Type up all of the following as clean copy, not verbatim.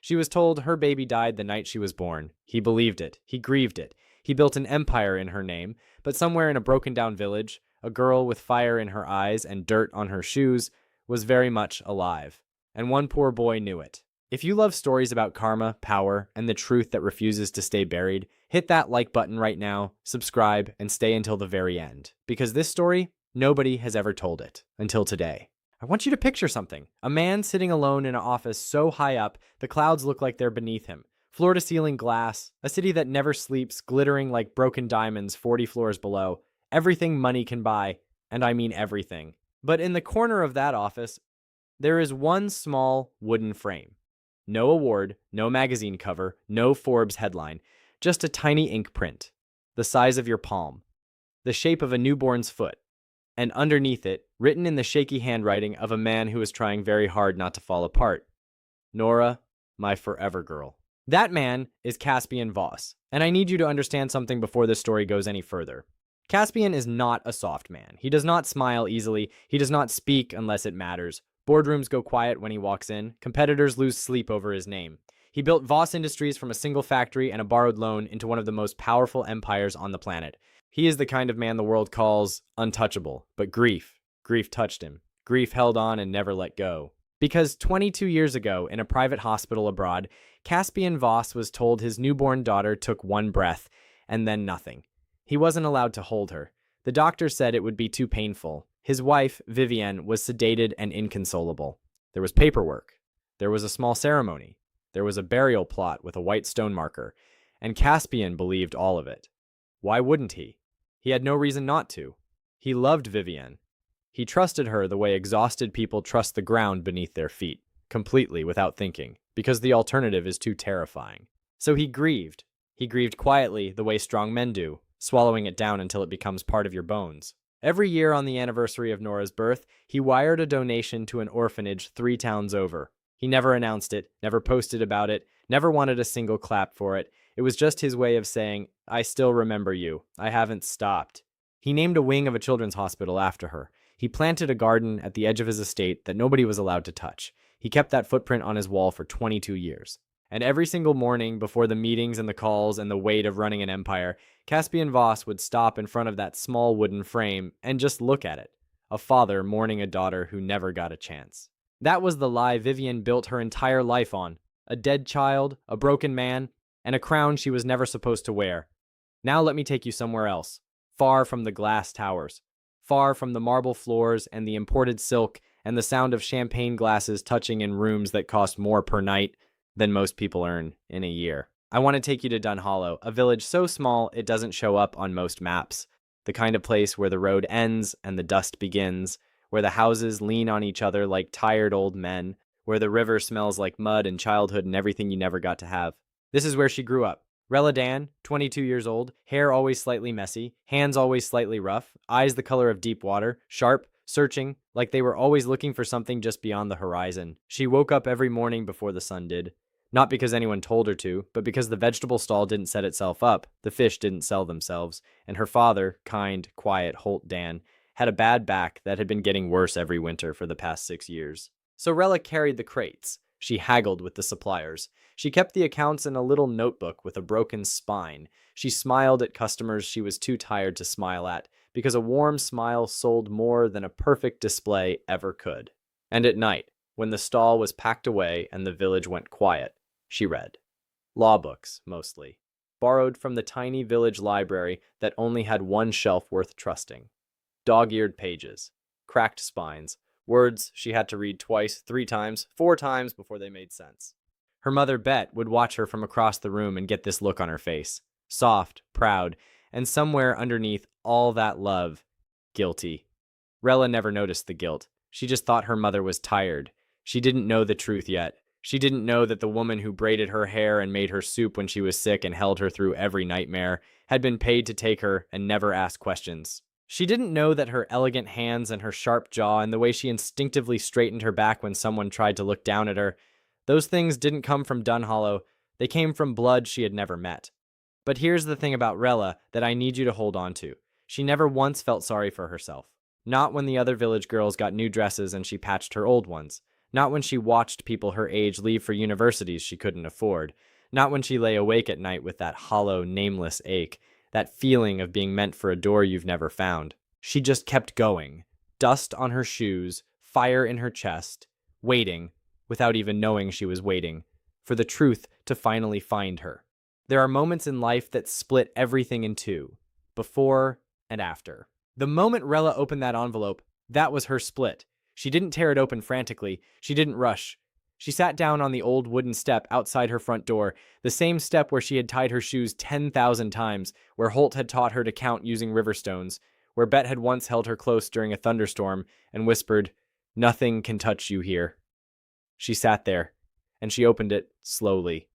She was told her baby died the night she was born. He believed it. He grieved it. He built an empire in her name, but somewhere in a broken-down village, a girl with fire in her eyes and dirt on her shoes was very much alive. And one poor boy knew it. If you love stories about karma, power, and the truth that refuses to stay buried, hit that like button right now, subscribe, and stay until the very end. Because this story, nobody has ever told it until today. I want you to picture something. A man sitting alone in an office so high up, the clouds look like they're beneath him. Floor-to-ceiling glass, a city that never sleeps, glittering like broken diamonds 40 floors below. Everything money can buy, and I mean everything. But in the corner of that office, there is one small wooden frame. No award, no magazine cover, no Forbes headline, just a tiny ink print, the size of your palm, the shape of a newborn's foot, and underneath it, written in the shaky handwriting of a man who is trying very hard not to fall apart. Nora, my forever girl. That man is Caspian Voss, and I need you to understand something before this story goes any further. Caspian is not a soft man. He does not smile easily. He does not speak unless it matters. Boardrooms go quiet when he walks in. Competitors lose sleep over his name. He built Voss Industries from a single factory and a borrowed loan into one of the most powerful empires on the planet. He is the kind of man the world calls untouchable, but grief touched him. Grief held on and never let go. Because 22 years ago, in a private hospital abroad, Caspian Voss was told his newborn daughter took one breath, and then nothing. He wasn't allowed to hold her. The doctor said it would be too painful. His wife, Vivienne, was sedated and inconsolable. There was paperwork. There was a small ceremony. There was a burial plot with a white stone marker, and Caspian believed all of it. Why wouldn't he? He had no reason not to. He loved Vivienne. He trusted her the way exhausted people trust the ground beneath their feet, completely without thinking, because the alternative is too terrifying. So he grieved. He grieved quietly the way strong men do, swallowing it down until it becomes part of your bones. Every year on the anniversary of Nora's birth, he wired a donation to an orphanage 3 towns over. He never announced it, never posted about it, never wanted a single clap for it. It was just his way of saying, I still remember you. I haven't stopped. He named a wing of a children's hospital after her. He planted a garden at the edge of his estate that nobody was allowed to touch. He kept that footprint on his wall for 22 years. And every single morning, before the meetings and the calls and the weight of running an empire, Caspian Voss would stop in front of that small wooden frame and just look at it. A father mourning a daughter who never got a chance. That was the lie Vivienne built her entire life on. A dead child, a broken man, and a crown she was never supposed to wear. Now let me take you somewhere else. Far from the glass towers. Far from the marble floors and the imported silk and the sound of champagne glasses touching in rooms that cost more per night than most people earn in a year. I want to take you to Dunnhollow, a village so small it doesn't show up on most maps. The kind of place where the road ends and the dust begins, where the houses lean on each other like tired old men, where the river smells like mud and childhood and everything you never got to have. This is where she grew up. Rella Dann, 22 years old, hair always slightly messy, hands always slightly rough, eyes the color of deep water, sharp, searching, like they were always looking for something just beyond the horizon. She woke up every morning before the sun did. Not because anyone told her to, but because the vegetable stall didn't set itself up, the fish didn't sell themselves, and her father, kind, quiet Holt Dan, had a bad back that had been getting worse every winter for the past 6 years. So Rella carried the crates. She haggled with the suppliers. She kept the accounts in a little notebook with a broken spine. She smiled at customers she was too tired to smile at, because a warm smile sold more than a perfect display ever could. And at night, when the stall was packed away and the village went quiet, she read. Law books, mostly. Borrowed from the tiny village library that only had one shelf worth trusting. Dog-eared pages. Cracked spines. Words she had to read twice, 3 times, 4 times before they made sense. Her mother, Bet, would watch her from across the room and get this look on her face. Soft, proud, and somewhere underneath all that love, guilty. Rella never noticed the guilt. She just thought her mother was tired. She didn't know the truth yet. She didn't know that the woman who braided her hair and made her soup when she was sick and held her through every nightmare had been paid to take her and never ask questions. She didn't know that her elegant hands and her sharp jaw and the way she instinctively straightened her back when someone tried to look down at her, those things didn't come from Dunnhollow. They came from blood she had never met. But here's the thing about Rella that I need you to hold on to. She never once felt sorry for herself. Not when the other village girls got new dresses and she patched her old ones. Not when she watched people her age leave for universities she couldn't afford. Not when she lay awake at night with that hollow, nameless ache, that feeling of being meant for a door you've never found. She just kept going. Dust on her shoes, fire in her chest, waiting, without even knowing she was waiting, for the truth to finally find her. There are moments in life that split everything in two, before and after. The moment Rella opened that envelope, that was her split. She didn't tear it open frantically. She didn't rush. She sat down on the old wooden step outside her front door, the same step where she had tied her shoes 10,000 times, where Holt had taught her to count using river stones, where Bet had once held her close during a thunderstorm and whispered, "Nothing can touch you here." She sat there, and she opened it slowly.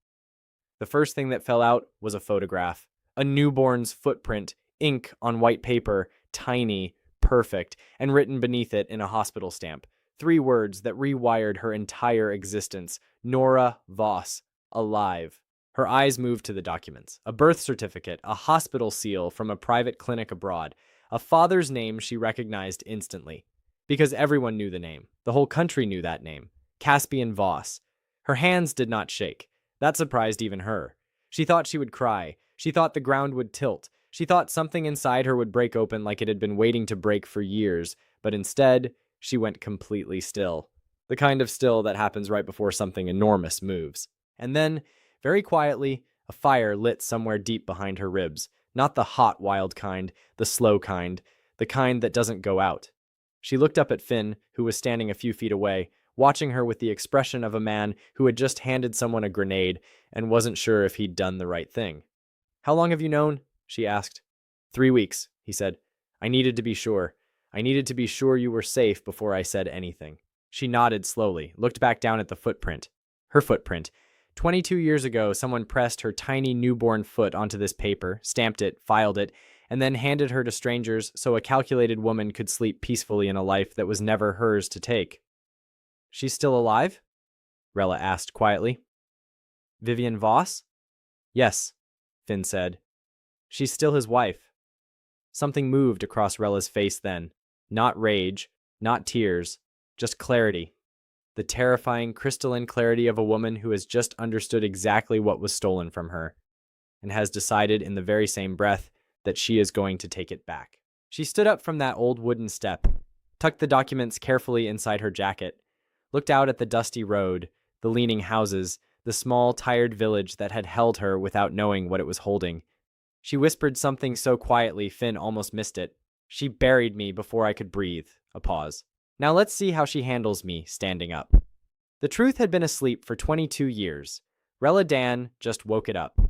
The first thing that fell out was a photograph. A newborn's footprint, ink on white paper, tiny, perfect, and written beneath it in a hospital stamp. 3 words that rewired her entire existence. Nora Voss, alive. Her eyes moved to the documents. A birth certificate, a hospital seal from a private clinic abroad, a father's name she recognized instantly. Because everyone knew the name. The whole country knew that name. Caspian Voss. Her hands did not shake. That surprised even her. She thought she would cry. She thought the ground would tilt. She thought something inside her would break open like it had been waiting to break for years. But instead, she went completely still. The kind of still that happens right before something enormous moves. And then, very quietly, a fire lit somewhere deep behind her ribs. Not the hot, wild kind, the slow kind, the kind that doesn't go out. She looked up at Finn, who was standing a few feet away, watching her with the expression of a man who had just handed someone a grenade and wasn't sure if he'd done the right thing. "How long have you known?" she asked. 3 weeks, he said. "I needed to be sure. I needed to be sure you were safe before I said anything." She nodded slowly, looked back down at the footprint. Her footprint. 22 years ago, someone pressed her tiny newborn foot onto this paper, stamped it, filed it, and then handed her to strangers so a calculated woman could sleep peacefully in a life that was never hers to take. "She's still alive?" Rella asked quietly. "Vivian Voss?" "Yes," Finn said. "She's still his wife." Something moved across Rella's face then. Not rage, not tears, just clarity. The terrifying, crystalline clarity of a woman who has just understood exactly what was stolen from her, and has decided in the very same breath that she is going to take it back. She stood up from that old wooden step, tucked the documents carefully inside her jacket, looked out at the dusty road, the leaning houses, the small, tired village that had held her without knowing what it was holding. She whispered something so quietly Finn almost missed it. "She buried me before I could breathe." A pause. "Now let's see how she handles me standing up." The truth had been asleep for 22 years. Rella Dann just woke it up.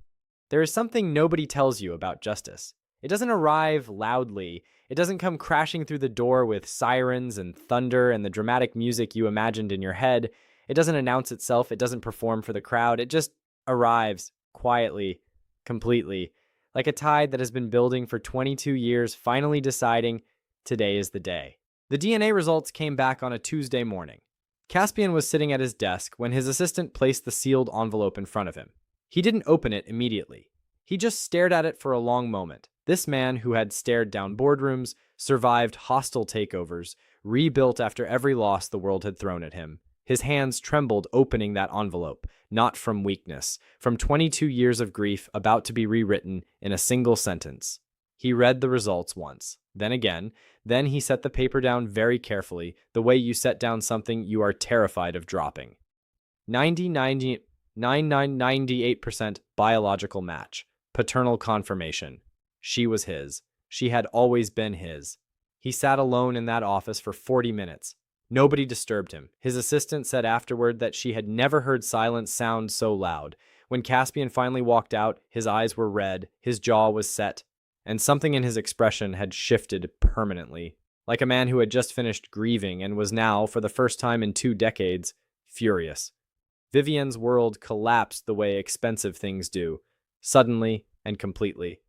There is something nobody tells you about justice. It doesn't arrive loudly. It doesn't come crashing through the door with sirens and thunder and the dramatic music you imagined in your head. It doesn't announce itself. It doesn't perform for the crowd. It just arrives quietly, completely, like a tide that has been building for 22 years, finally deciding today is the day. The DNA results came back on a Tuesday morning. Caspian was sitting at his desk when his assistant placed the sealed envelope in front of him. He didn't open it immediately. He just stared at it for a long moment. This man who had stared down boardrooms, survived hostile takeovers, rebuilt after every loss the world had thrown at him. His hands trembled opening that envelope, not from weakness, from 22 years of grief about to be rewritten in a single sentence. He read the results once, then again, then he set the paper down very carefully, the way you set down something you are terrified of dropping. 98% biological match, paternal confirmation. She was his. She had always been his. He sat alone in that office for 40 minutes. Nobody disturbed him. His assistant said afterward that she had never heard silence sound so loud. When Caspian finally walked out, his eyes were red, his jaw was set, and something in his expression had shifted permanently, like a man who had just finished grieving and was now, for the first time in 2 decades, furious. Vivian's world collapsed the way expensive things do, suddenly and completely.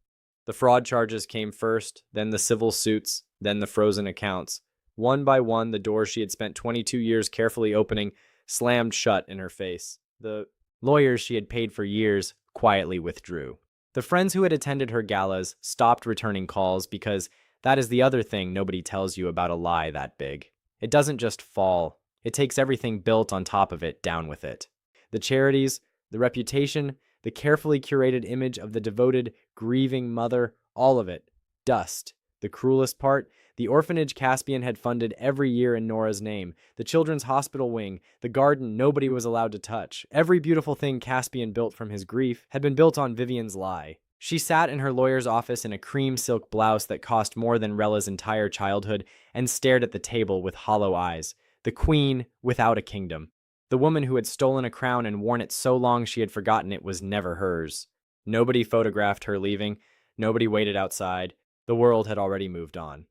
The fraud charges came first, then the civil suits, then the frozen accounts. One by one, the doors she had spent 22 years carefully opening slammed shut in her face. The lawyers she had paid for years quietly withdrew. The friends who had attended her galas stopped returning calls because that is the other thing nobody tells you about a lie that big. It doesn't just fall, It takes everything built on top of it down with it. The charities, the reputation, the carefully curated image of the devoted, grieving mother, all of it. Dust. The cruelest part, the orphanage Caspian had funded every year in Nora's name, the children's hospital wing, the garden nobody was allowed to touch. Every beautiful thing Caspian built from his grief had been built on Vivian's lie. She sat in her lawyer's office in a cream silk blouse that cost more than Rella's entire childhood and stared at the table with hollow eyes. The queen without a kingdom. The woman who had stolen a crown and worn it so long she had forgotten it was never hers. Nobody photographed her leaving. Nobody waited outside. The world had already moved on.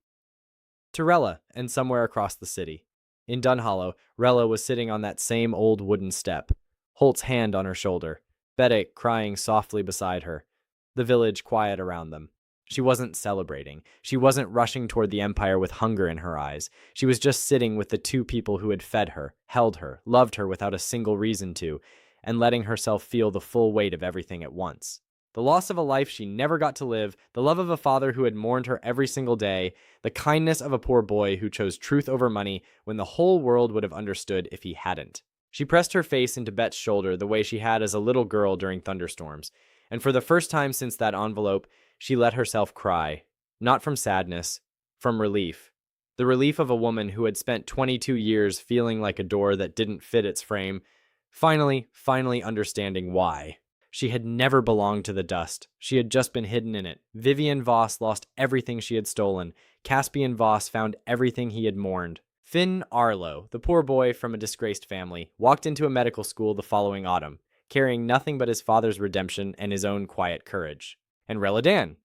To Rella, and somewhere across the city. In Dunnhollow, Rella was sitting on that same old wooden step, Holt's hand on her shoulder, Betty crying softly beside her, the village quiet around them. She wasn't celebrating. She wasn't rushing toward the Empire with hunger in her eyes. She was just sitting with the two people who had fed her, held her, loved her without a single reason to, and letting herself feel the full weight of everything at once. The loss of a life she never got to live, the love of a father who had mourned her every single day, the kindness of a poor boy who chose truth over money when the whole world would have understood if he hadn't. She pressed her face into Bet's shoulder the way she had as a little girl during thunderstorms, and for the first time since that envelope, she let herself cry. Not from sadness, from relief. The relief of a woman who had spent 22 years feeling like a door that didn't fit its frame, finally understanding why. She had never belonged to the dust. She had just been hidden in it. Vivian Voss lost everything she had stolen. Caspian Voss found everything he had mourned. Finn Arlo, the poor boy from a disgraced family, walked into a medical school the following autumn, carrying nothing but his father's redemption and his own quiet courage. And Rella Dann.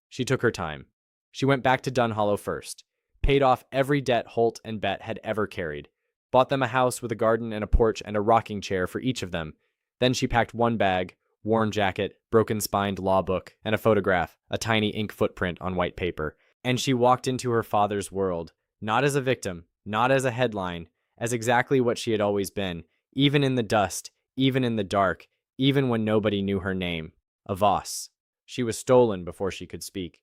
She took her time. She went back to Dunnhollow first, paid off every debt Holt and Bet had ever carried, bought them a house with a garden and a porch and a rocking chair for each of them. Then she packed one bag, worn jacket, broken-spined law book, and a photograph, a tiny ink footprint on white paper. And she walked into her father's world, not as a victim, not as a headline, as exactly what she had always been, even in the dust, even in the dark, even when nobody knew her name, a Voss. She was stolen before she could speak.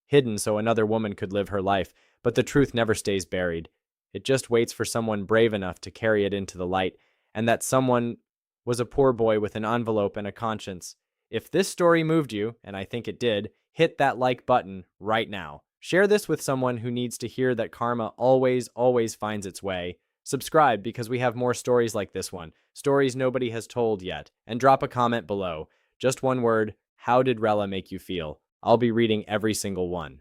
Hidden so another woman could live her life, but the truth never stays buried. It just waits for someone brave enough to carry it into the light, and that someone was a poor boy with an envelope and a conscience. If this story moved you, and I think it did, hit that like button right now. Share this with someone who needs to hear that karma always finds its way. Subscribe because we have more stories like this one, stories nobody has told yet, and drop a comment below. Just one word, how did Rella make you feel? I'll be reading every single one.